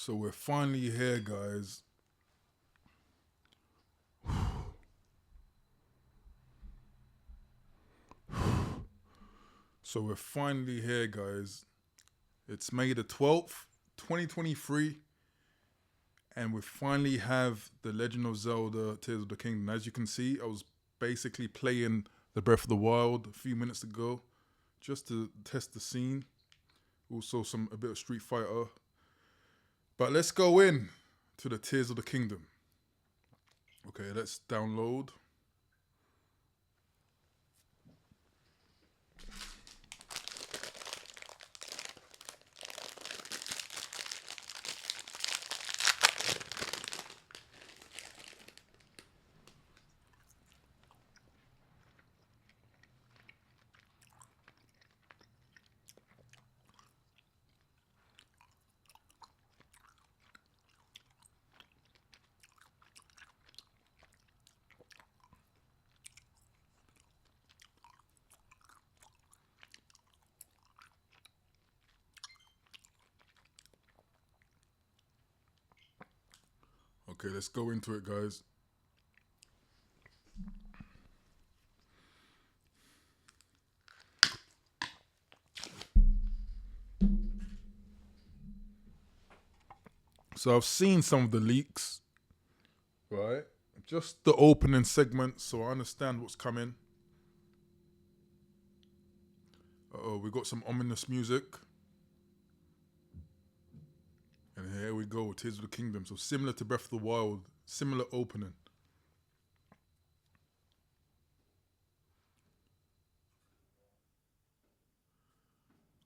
So we're finally here, guys. So we're finally here, guys. It's May the 12th, 2023, and we finally have The Legend of Zelda Tears of the Kingdom. As you can see, I was basically playing the Breath of the Wild a few minutes ago just to test the scene. Also a bit of Street Fighter. But let's go in to the Tears of the Kingdom. Okay, let's download. Okay, let's go into it, guys. So I've seen some of the leaks, right? Just the opening segment, so I understand what's coming. Uh-oh, we got some ominous music. And here we go, Tears of the Kingdom. So similar to Breath of the Wild, similar opening.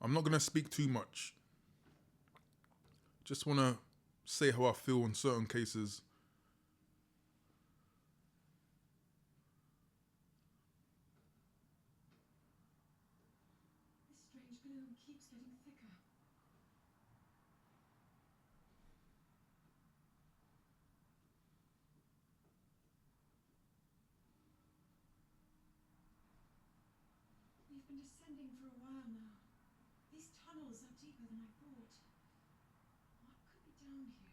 I'm not going to speak too much. Just want to say how I feel in certain cases. This strange gloom keeps getting thicker. We've been descending for a while now. These tunnels are deeper than I thought. What could be down here?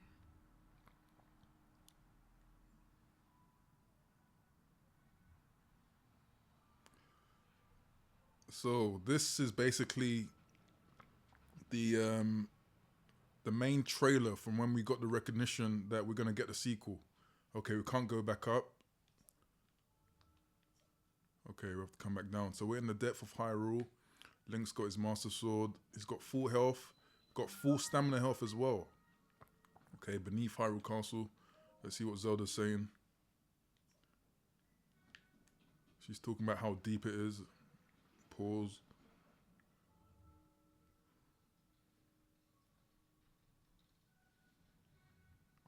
So this is basically the main trailer from when we got the recognition that we're going to get the sequel. Okay, we can't go back up. Okay, we have to come back down. So we're in the depth of Hyrule. Link's got his Master Sword. He's got full health. Got full stamina health as well. Okay, beneath Hyrule Castle. Let's see what Zelda's saying. She's talking about how deep it is. Pause.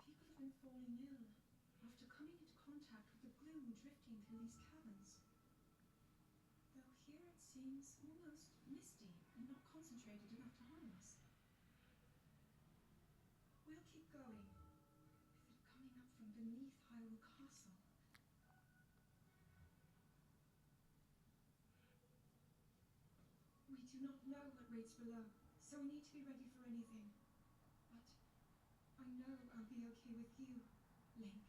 People have been falling ill after coming into contact with the gloom drifting through these caverns. Though here it seems almost misty and not concentrated enough to harm us. We'll keep going. Is it coming up from beneath Hyrule Castle? We do not know what waits below, so we need to be ready for anything. But I know I'll be okay with you, Link.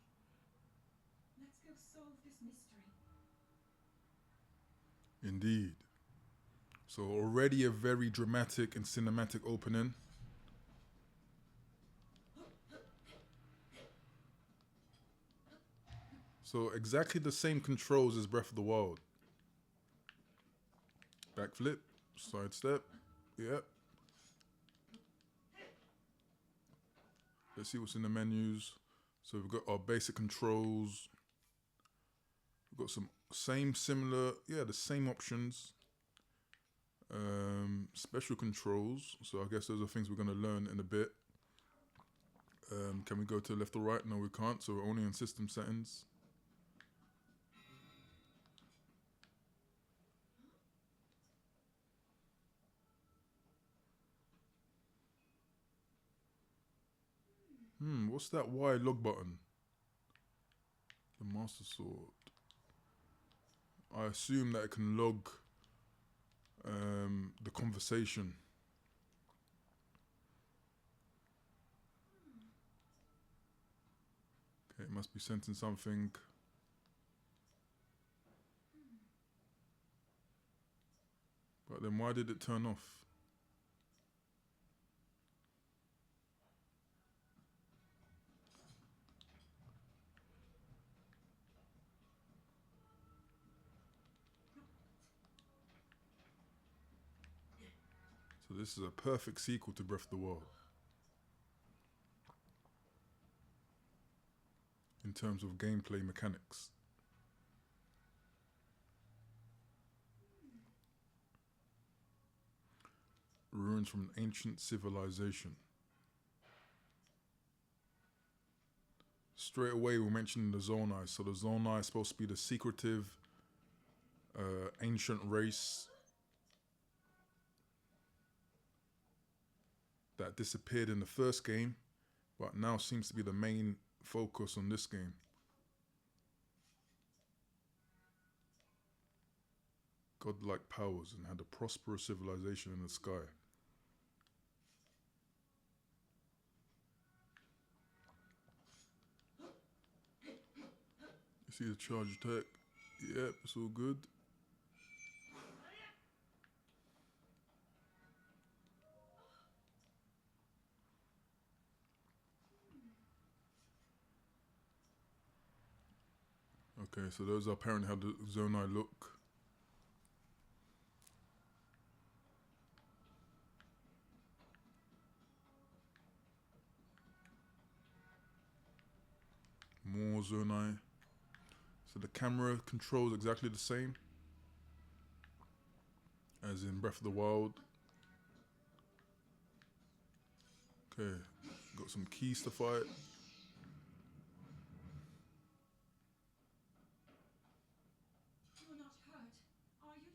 Let's go solve this mystery. Indeed. So already a very dramatic and cinematic opening. So exactly the same controls as Breath of the Wild. Backflip, sidestep, yep. Let's see what's in the menus. So we've got our basic controls. We've got some the same options. Special controls. So I guess those are things we're going to learn in a bit. Can we go to left or right? No, we can't. So we're only in system settings. What's that Y log button? The Master Sword. I assume that it can log the conversation. must be sensing something. But then why did it turn off? So this is a perfect sequel to Breath of the Wild. In terms of gameplay mechanics. Ruins from an ancient civilization. Straight away we're mentioning the Zonai. So the Zonai is supposed to be the secretive ancient race that disappeared in the first game, but now seems to be the main focus on this game. Godlike powers and had a prosperous civilization in the sky. You see the charge attack? Yep, it's all good. Okay, so those are apparently how the Zonai look. More Zonai. So the camera controls exactly the same as in Breath of the Wild. Okay, got some keys to fight. You're not hurt, are you,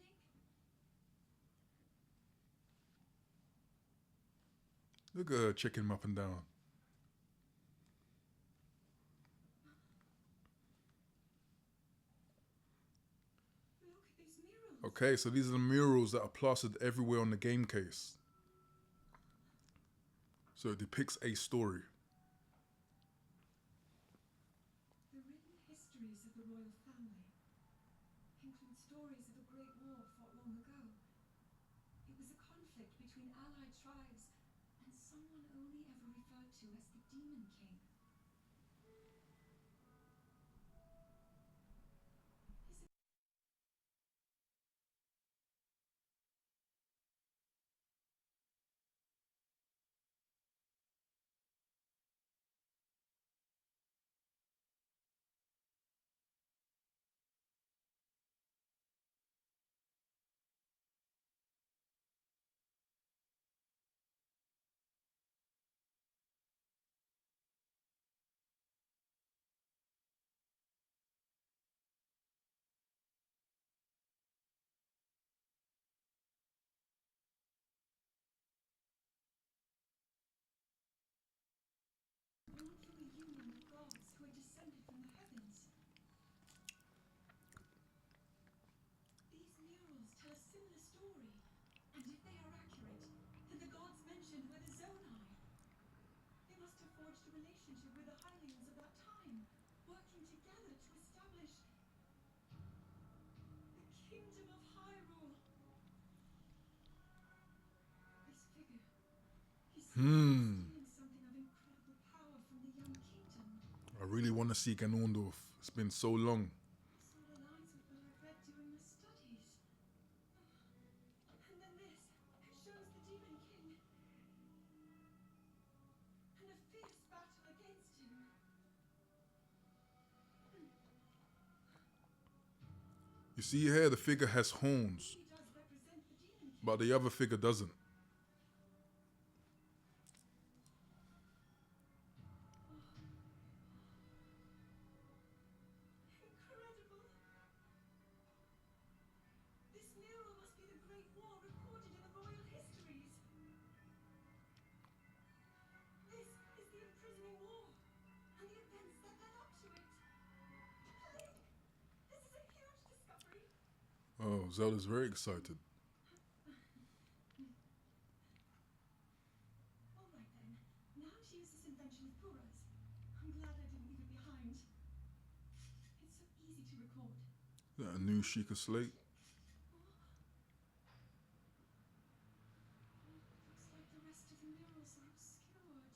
Link? Look at her checking him up and down. Look at these murals. Okay, so these are the murals that are plastered everywhere on the game case. So it depicts a story. The written histories of the royal family include stories of a great war fought long ago. It was a conflict between allied tribes and someone only ever referred to as the Demon King. Known for the union of gods who had descended from the heavens. These murals tell a similar story, and if they are accurate, then the gods mentioned were the Zonai. They must have forged a relationship with the Hylians of that time, working together to establish the Kingdom of Hyrule. This figure, he seems to be stealing something of incredible power from the young kingdom. I really want to see Ganondorf. It's been so long. This all aligns with what I've read during my studies. And then this shows the Demon King. And a fierce battle against him. You see here, the figure has horns, He does represent the Demon King. but the other figure doesn't. Incredible. This mural must be the Great War recorded in the royal histories. This is the imprisoning war and the events that led up to it. Link, this is a huge discovery. Oh, Zelda's very excited. All right then. Now to use this invention of Pura's. I'm glad I didn't leave it behind. Is that a new Sheikah slate? Looks like the rest of the murals are obscured.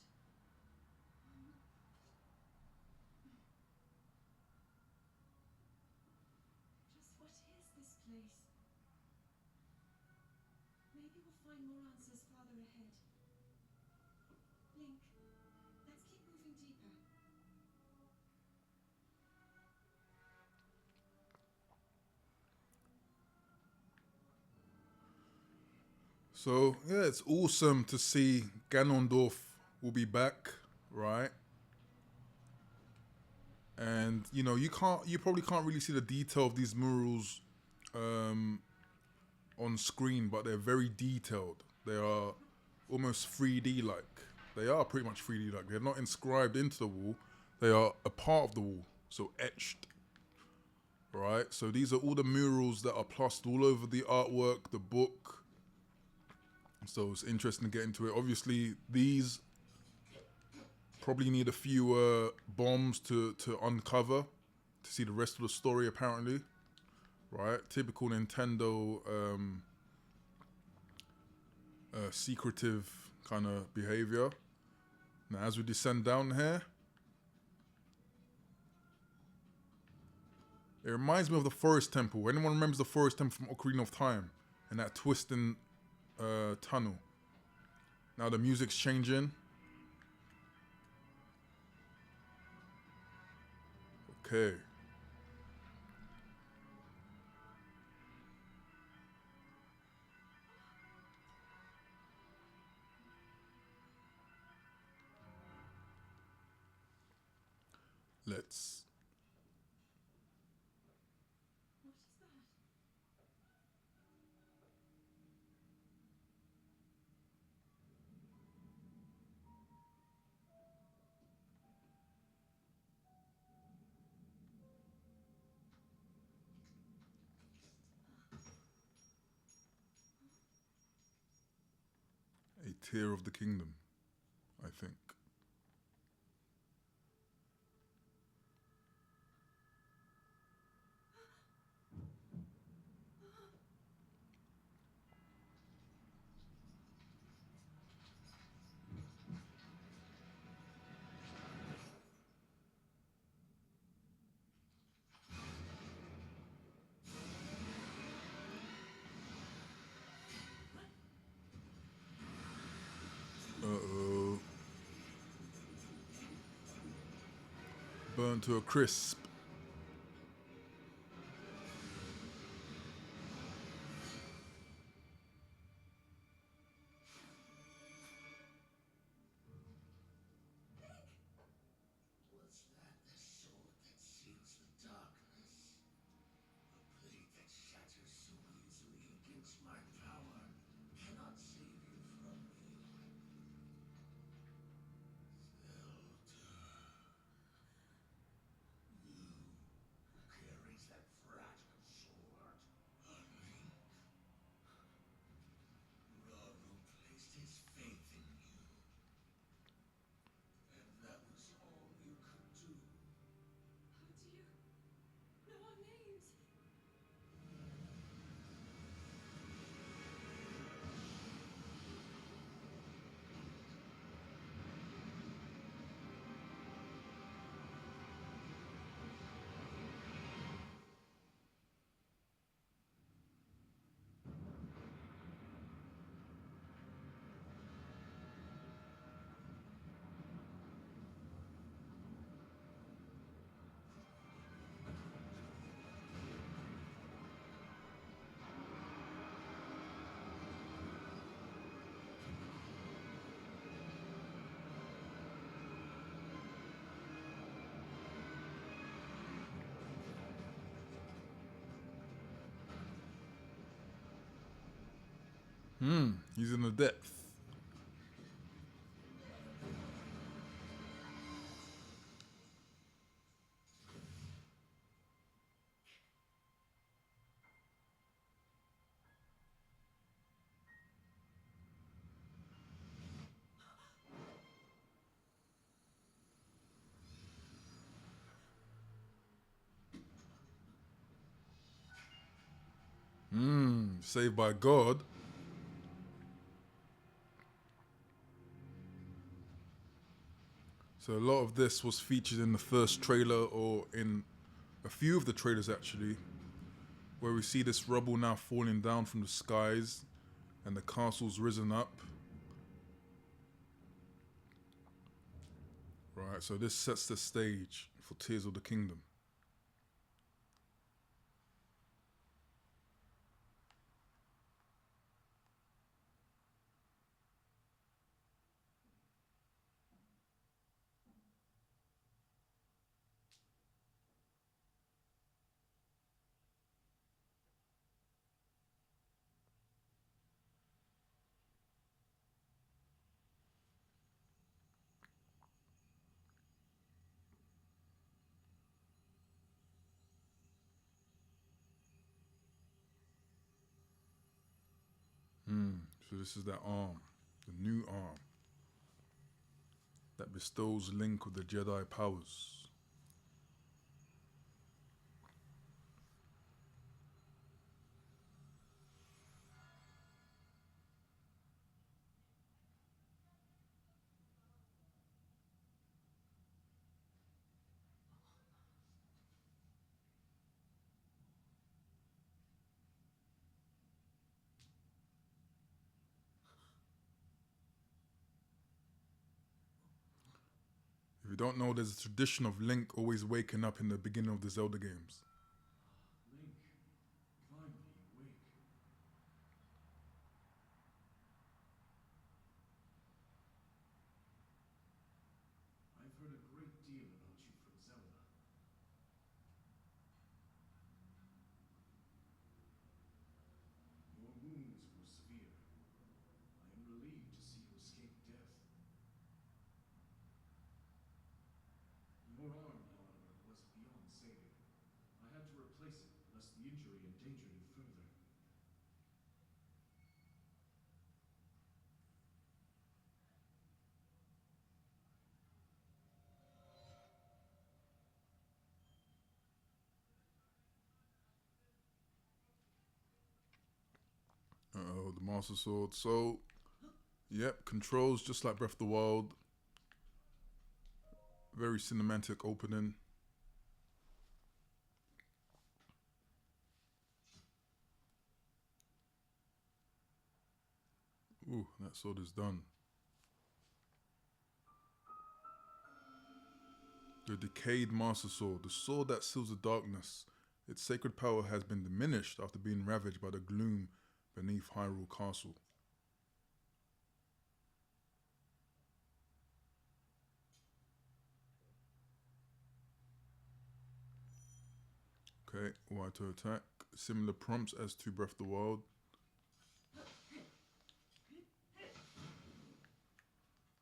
Just what is this place? Maybe we'll find more answers farther ahead. Link, let's keep moving deeper. So yeah, it's awesome to see Ganondorf will be back, right? And you probably can't really see the detail of these murals on screen, but they're very detailed. They are almost 3D like. They are pretty much 3D like. They're not inscribed into the wall. They are a part of the wall, so etched. Right. So these are all the murals that are plastered all over the artwork, the book. So it's interesting to get into it. Obviously, these probably need a few bombs to uncover to see the rest of the story. Apparently, right? Typical Nintendo secretive kind of behavior. Now, as we descend down here, it reminds me of the Forest Temple. Anyone remembers the Forest Temple from Ocarina of Time and that twisting tunnel? Now the music's changing. Okay. Let's. What is that? A Tear of the Kingdom, I think. Uh-oh. Burnt to a crisp. Was that the sword that seals the darkness? A blade that shatters so easily against my power cannot save you from me. Zelda. You who carries that fragile sword. A Link. Raru placed his faith in you. And that was all you could do. How do you know our names? He's in the depth. saved by God. So a lot of this was featured in the first trailer, or in a few of the trailers actually, where we see this rubble now falling down from the skies and the castle's risen up. Right, so this sets the stage for Tears of the Kingdom. So this is that arm, the new arm, that bestows Link with the Jedi powers. If you don't know, there's a tradition of Link always waking up in the beginning of the Zelda games. Link, finally awake. I've heard a great deal about you from Zelda. Your wounds were severe. I am relieved to see you escape death. Your arm, however, was beyond saving. I had to replace it, lest the injury endanger you further. Oh, the Master Sword. So, yep, controls just like Breath of the Wild. Very cinematic opening. Ooh, that sword is done. The decayed Master Sword, the sword that seals the darkness. Its sacred power has been diminished after being ravaged by the gloom beneath Hyrule Castle. Okay, Y to attack. Similar prompts as to Breath of the Wild.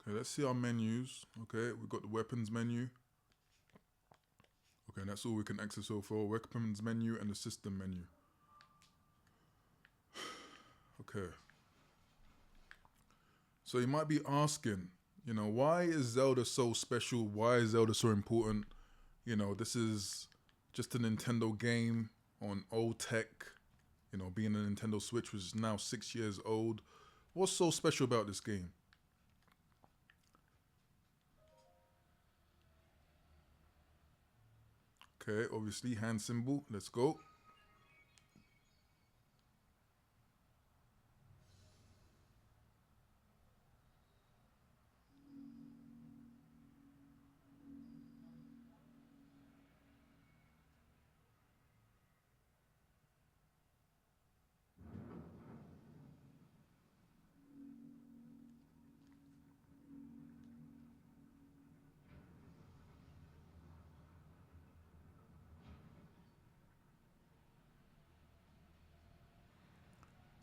Okay, let's see our menus. Okay, we've got the weapons menu. Okay, that's all we can access so far. Weapons menu and the system menu. Okay. So you might be asking, why is Zelda so special? Why is Zelda so important? This is just a Nintendo game on old tech, being a Nintendo Switch, which is now 6 years old. What's so special about this game? Okay, obviously, hand symbol. Let's go.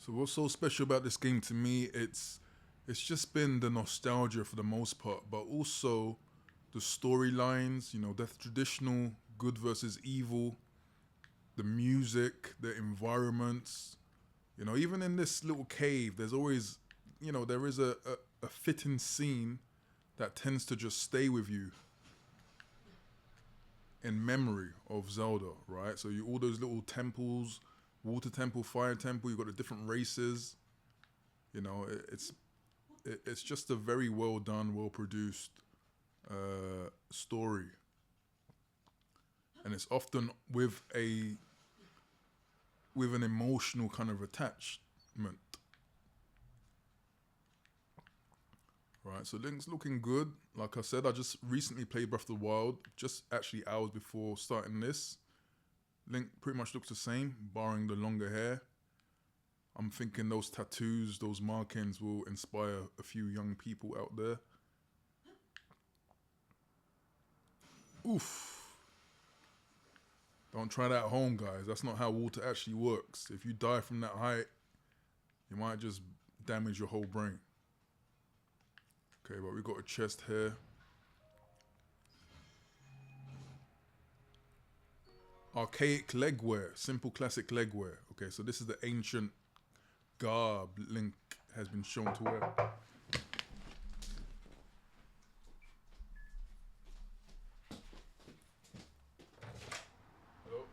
So what's so special about this game to me? It's just been the nostalgia for the most part, but also the storylines. The traditional good versus evil, the music, the environments. Even in this little cave, there's always, there is a fitting scene that tends to just stay with you in memory of Zelda, right? So all those little temples, water temple, fire temple. You've got the different races. You know, it's just a very well done, well produced story, and it's often with an emotional kind of attachment. Right, so Link's looking good. Like I said, I just recently played Breath of the Wild, just actually hours before starting this. Link pretty much looks the same, barring the longer hair. I'm thinking those tattoos, those markings will inspire a few young people out there. Oof. Don't try that at home, guys. That's not how water actually works. If you die from that height, you might just damage your whole brain. Okay, but we got a chest here. Archaic legwear, simple classic legwear. Okay, so this is the ancient garb Link has been shown to wear. Hello?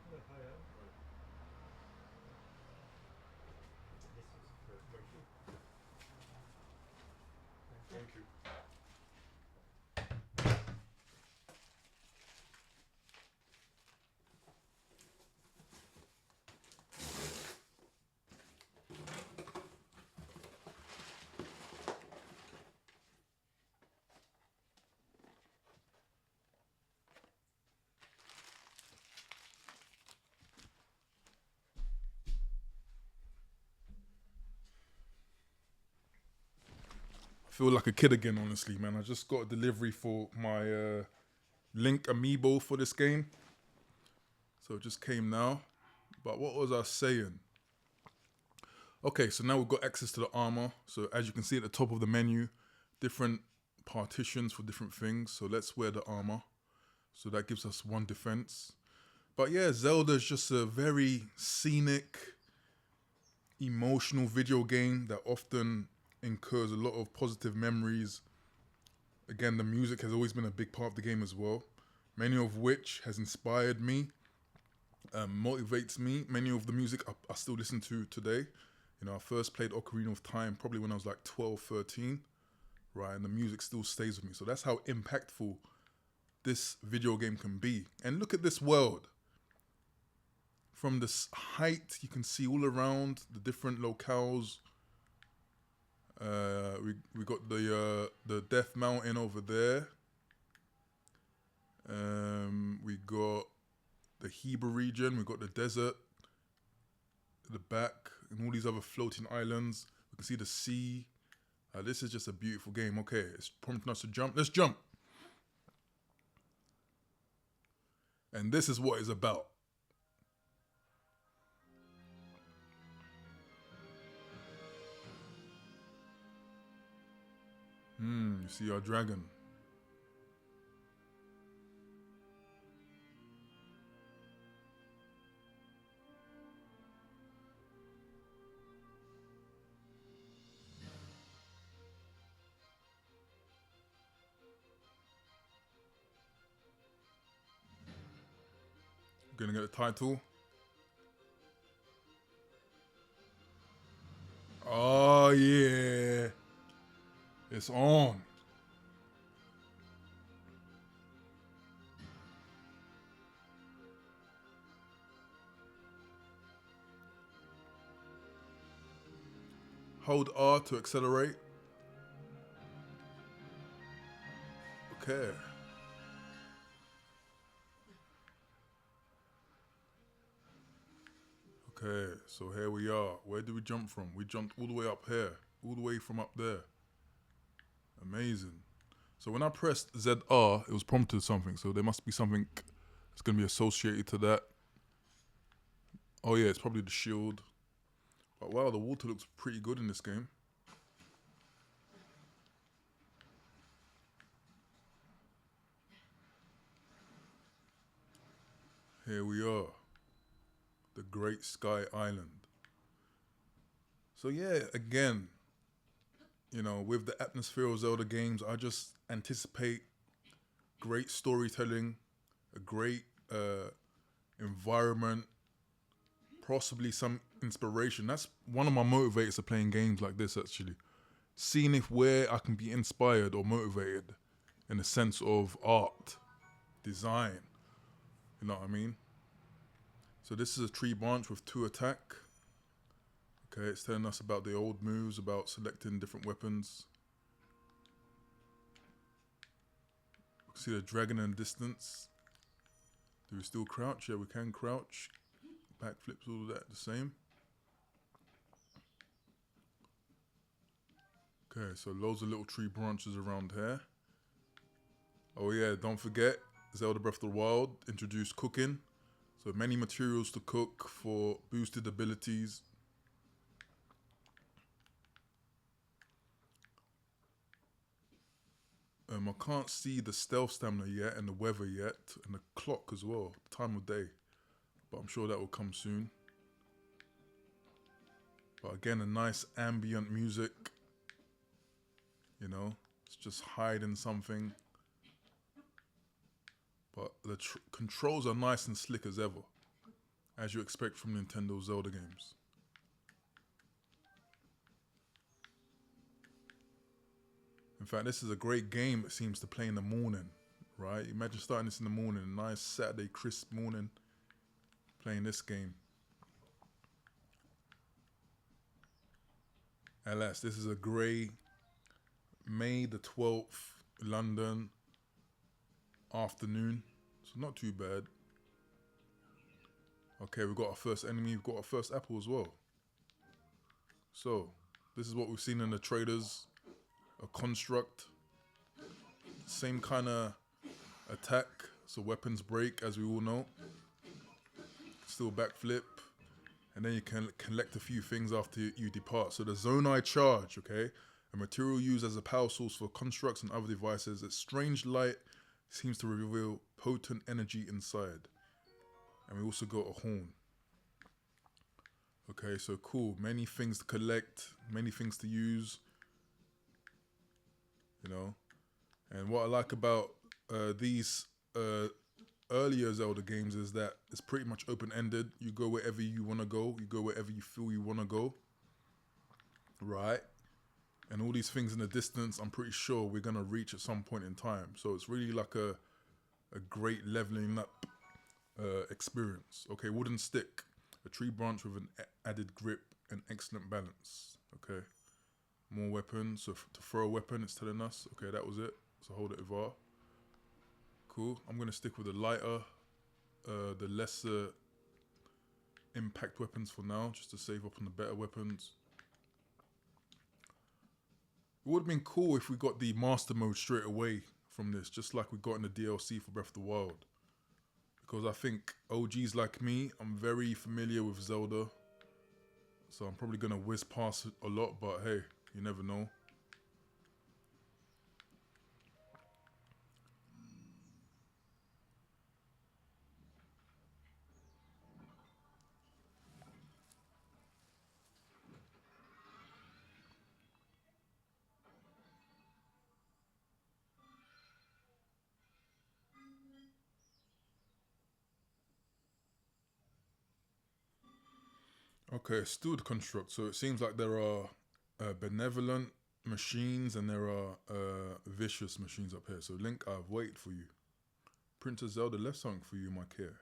Thank you. I feel like a kid again, honestly, man. I just got a delivery for my Link amiibo for this game. So it just came now. But what was I saying? Okay, so now we've got access to the armor. So as you can see at the top of the menu, different partitions for different things. So let's wear the armor. So that gives us one defense. But yeah, Zelda is just a very scenic, emotional video game that often incurs a lot of positive memories. Again, the music has always been a big part of the game as well, many of which has inspired me, motivates me. Many of the music I still listen to today. You know, I first played Ocarina of Time probably when I was like 12, 13, right? And the music still stays with me. So that's how impactful this video game can be. And look at this world. From this height, you can see all around the different locales. We got the Death Mountain over there. We got the Heba region. We got the desert at the back, and all these other floating islands. We can see the sea. This is just a beautiful game. Okay, it's prompting us to jump. Let's jump. And this is what it's about. You see our dragon. Gonna get a title. Oh yeah. It's on. Hold R to accelerate. Okay. Okay, so here we are. Where do we jump from? We jumped all the way up here. All the way from up there. Amazing. So when I pressed ZR, it was prompted something. So there must be something that's going to be associated to that. Oh yeah, it's probably the shield. But wow, the water looks pretty good in this game. Here we are. The Great Sky Island. So yeah, again, you know, with the atmosphere of Zelda games, I just anticipate great storytelling, a great environment, possibly some inspiration. That's one of my motivators to playing games like this, actually. Seeing if where I can be inspired or motivated in the sense of art, design. You know what I mean? So this is a tree branch with 2 attack. Okay, it's telling us about the old moves, about selecting different weapons. See the dragon in the distance. Do we still crouch? Yeah, we can crouch. Backflips, all of that the same. Okay, so loads of little tree branches around here. Oh yeah, don't forget, Zelda Breath of the Wild introduced cooking. So many materials to cook for boosted abilities. I can't see the stealth stamina yet and the weather yet and the clock as well, time of day. But I'm sure that will come soon. But again, a nice ambient music. You know, it's just hiding something. But the controls are nice and slick as ever, as you expect from Nintendo Zelda games. In fact, this is a great game it seems to play in the morning, right? Imagine starting this in the morning, a nice Saturday crisp morning, playing this game. Alas, this is a grey May the 12th, London afternoon. So not too bad. Okay, we've got our first enemy, we've got our first apple as well. So, this is what we've seen in the trailers. A construct. Same kind of attack. So weapons break, as we all know. Still backflip. And then you can collect a few things after you depart. So the Zonai Charge, okay? A material used as a power source for constructs and other devices. Its strange light seems to reveal potent energy inside. And we also got a horn. Okay, so cool. Many things to collect, many things to use. You know, and what I like about these earlier Zelda games is that it's pretty much open-ended. You go wherever you want to go. You go wherever you feel you want to go. Right? And all these things in the distance, I'm pretty sure we're going to reach at some point in time. So it's really like a great leveling up experience. Okay, wooden stick. A tree branch with an added grip and excellent balance. Okay. More weapons. So to throw a weapon, it's telling us. Okay, that was it. So hold it with R. Cool. I'm going to stick with the lighter, the lesser impact weapons for now, just to save up on the better weapons. It would have been cool if we got the master mode straight away from this, just like we got in the DLC for Breath of the Wild. Because I think OGs like me, I'm very familiar with Zelda. So I'm probably going to whiz past it a lot, but hey, you never know. Okay, still the construct. So it seems like there are benevolent machines and there are vicious machines up here. So Link, I've waited for you. Princess Zelda left something for you, my care.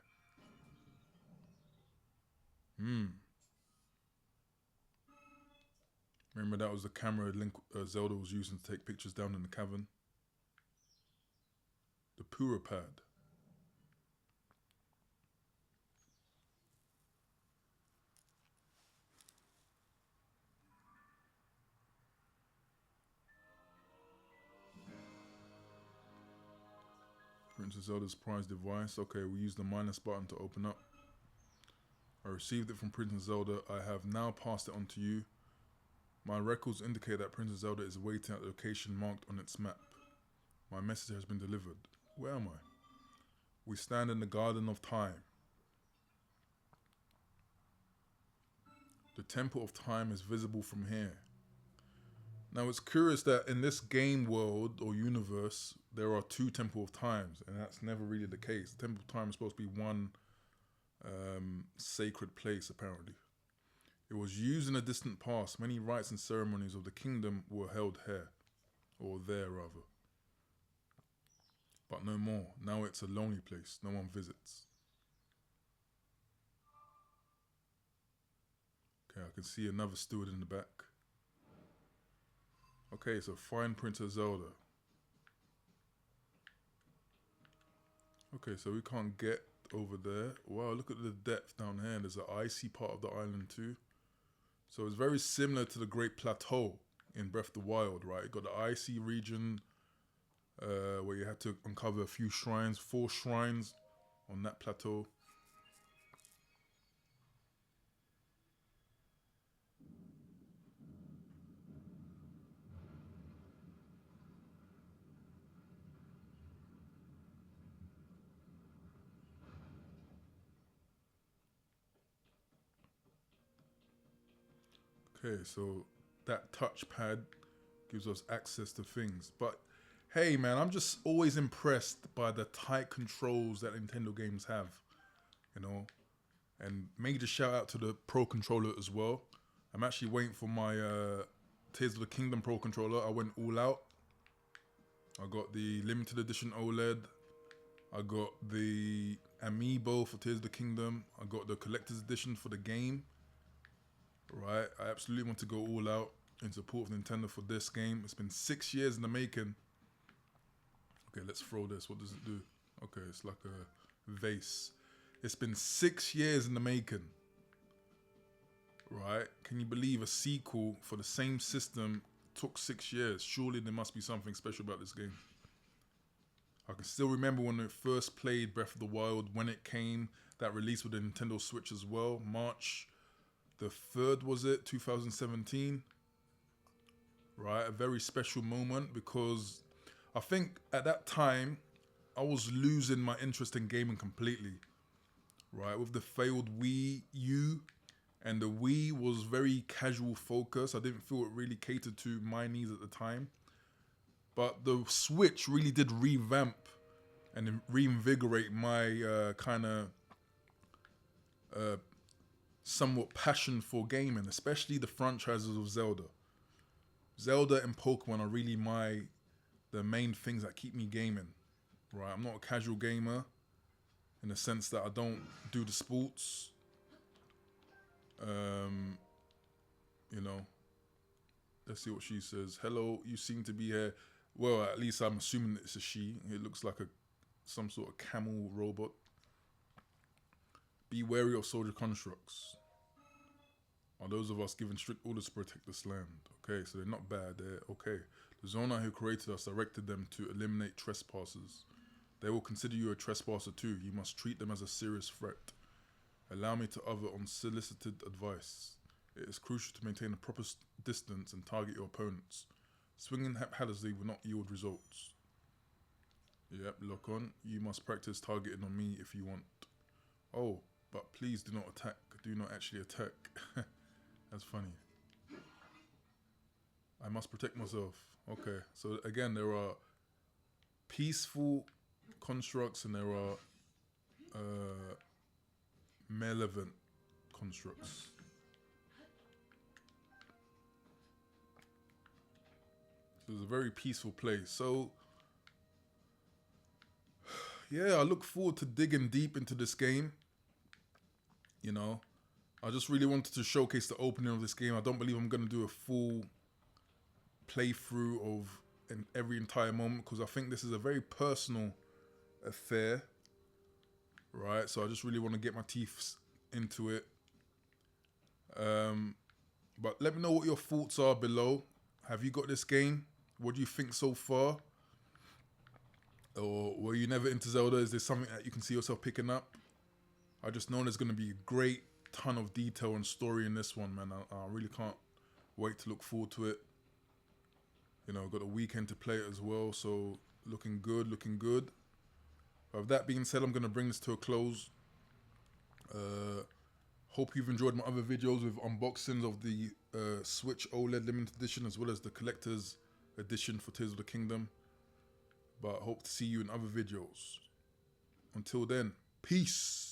Remember that was the camera Link Zelda was using to take pictures down in the cavern. The Pura Pad. Princess Zelda's prize device. Okay, we use the minus button to open up. I received it from Princess Zelda. I have now passed it on to you. My records indicate that Princess Zelda is waiting at the location marked on its map. My message has been delivered. Where am I? We stand in the Garden of Time. The Temple of Time is visible from here. Now it's curious that in this game world or universe, there are 2 Temple of Times, and that's never really the case. The Temple of Time is supposed to be one sacred place, apparently. It was used in a distant past. Many rites and ceremonies of the kingdom were held here, or there rather. But no more. Now it's a lonely place. No one visits. Okay, I can see another steward in the back. Okay, so find Princess Zelda. Okay, so we can't get over there. Wow, look at the depth down here. There's an icy part of the island too. So it's very similar to the Great Plateau in Breath of the Wild, right? You got the icy region where you had to uncover a few shrines, 4 shrines on that plateau. Okay, so that touchpad gives us access to things. But hey, man, I'm just always impressed by the tight controls that Nintendo games have, you know. And major shout out to the Pro Controller as well. I'm actually waiting for my Tears of the Kingdom Pro Controller. I went all out. I got the limited edition OLED. I got the Amiibo for Tears of the Kingdom. I got the collector's edition for the game. Right, I absolutely want to go all out in support of Nintendo for this game. It's been 6 years in the making. Okay, let's throw this. What does it do? Okay, it's like a vase. It's been 6 years in the making. Right? Can you believe a sequel for the same system took 6 years? Surely there must be something special about this game. I can still remember when I first played Breath of the Wild, when it came, that release with the Nintendo Switch as well. March the 3rd, was it? 2017. Right? A very special moment because I think at that time I was losing my interest in gaming completely. Right? With the failed Wii U, and the Wii was very casual focus. I didn't feel it really catered to my needs at the time. But the Switch really did revamp and reinvigorate my kind of somewhat passion for gaming, especially the franchises of Zelda. Zelda and Pokemon are really the main things that keep me gaming. Right? I'm not a casual gamer in the sense that I don't do the sports. You know, let's see what she says. Hello, you seem to be here. Well, at least I'm assuming it's a she. It looks like some sort of camel robot. Be wary of soldier constructs. Are those of us given strict orders to protect this land? Okay, so they're not bad. They're okay. The Zona who created us directed them to eliminate trespassers. They will consider you a trespasser too. You must treat them as a serious threat. Allow me to offer unsolicited advice. It is crucial to maintain a proper distance and target your opponents. Swinging haphazardly will not yield results. Yep, lock on. You must practice targeting on me if you want. Oh, but please do not attack. Do not actually attack. That's funny. I must protect myself. Okay, so again, there are peaceful constructs and there are malevolent constructs. So it's a very peaceful place. So yeah, I look forward to digging deep into this game. You know, I just really wanted to showcase the opening of this game. I don't believe I'm going to do a full playthrough of every entire moment because I think this is a very personal affair, right? So I just really want to get my teeth into it. But let me know what your thoughts are below. Have you got this game? What do you think so far? Or were you never into Zelda? Is there something that you can see yourself picking up? I just know there's going to be a great ton of detail and story in this one, man. I really can't wait to look forward to it. You know, got a weekend to play it as well, so looking good, looking good. With that being said, I'm going to bring this to a close. Hope you've enjoyed my other videos with unboxings of the Switch OLED limited edition as well as the collector's edition for Tears of the Kingdom. But hope to see you in other videos. Until then, peace.